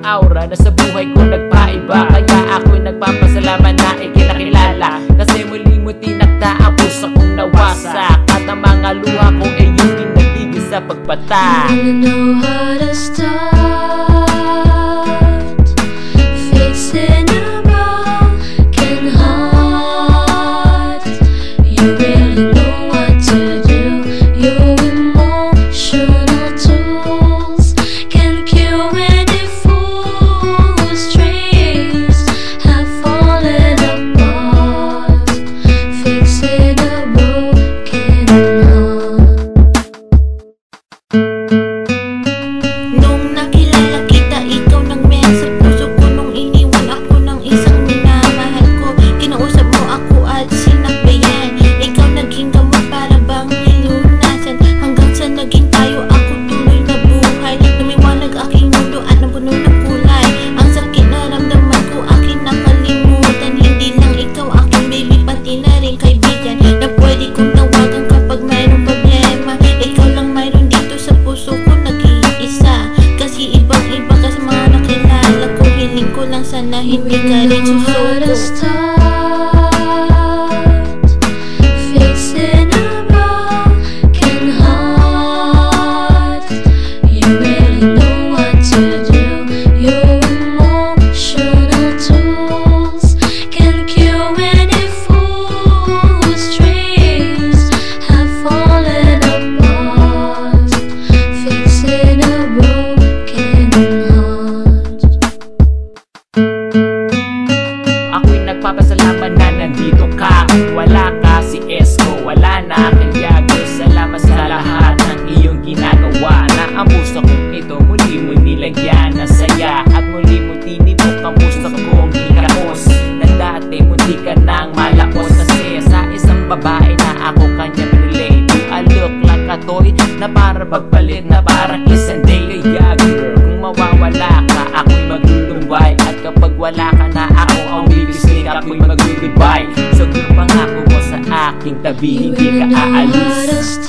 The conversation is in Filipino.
aura na sa buhay ko nagpaiba. Kaya ako'y nagpapasalamat na ikinakilala, kasi muli mo tinakda ang puso kong nawasak, at ang mga luha kong iyong pinagtigil sa pagbata. You know how to start fixing a broken heart. You really know what to do. Your emotional tools can cure any fool whose dreams have fallen apart. Fixing a broken heart. Nung nakilala kita, ikaw nang meron sa puso ko. Nung iniwan ako ng isang minamahal ko, kinausap mo ako at sinakbayan. Ikaw naging gamot para bang nilunasan, hanggang sa naging tayo ako tuloy na buhay. Lumiwanag aking mundo at napuno ng kulay. Ang sakit na ramdaman ko aking nakalimutan. Hindi lang ikaw aking baby, pati na rin kaibigan na pwede kong tawagan kapag mayroong problema. Ikaw lang mayroon dito sa puso ko, nag-iisa. Kasi ibang-iba ka sa mga nakilala ko. Hiling ko lang sana hindi ka rin susuko. Fixing a broken heart. You really know what to do. Your emotional tools can cure any fool whose dreams have fallen apart. Fixing a broken heart. Ako'y nagpapasalamat na nandito ka. Wala ka, si Esko, wala na. Kaya girl, salamat sa lahat ng iyong ginagawa, na ang puso kong ito muli mo nilagyan ng saya, at muli mo tinibok ang puso kong ikakos, na dati munti ka nang malakos. Kasi sa isang babae na ako kanya pinili, do I look like a toy na para pagpalit, na parang isang day. Kaya girl, kung mawawala ka, ako'y maglulumbay, at kapag wala ka na, ako ang bibisnik, ako'y mag-goodbye. So girl, pangako mo sa aking tabi, hindi ka aalis.